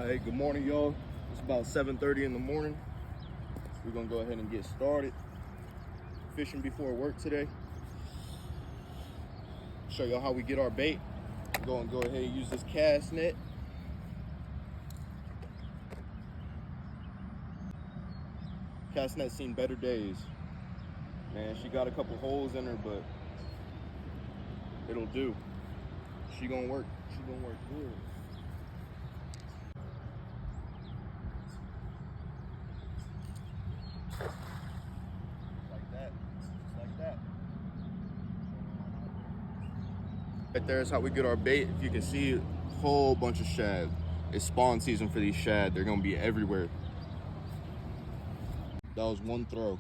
All right, good morning, y'all. It's about 7:30 in the morning. We're gonna go ahead and get started. Fishing before work today. Show y'all how we get our bait. We're gonna go ahead and use this cast net. Cast net's seen better days. Man, she got a couple holes in her, but it'll do. She gonna work. She gonna work good. Like that. Just like that. Right there is how we get our bait. If you can see, a whole bunch of shad. It's spawn season for these shad. They're gonna be everywhere. That was one throw.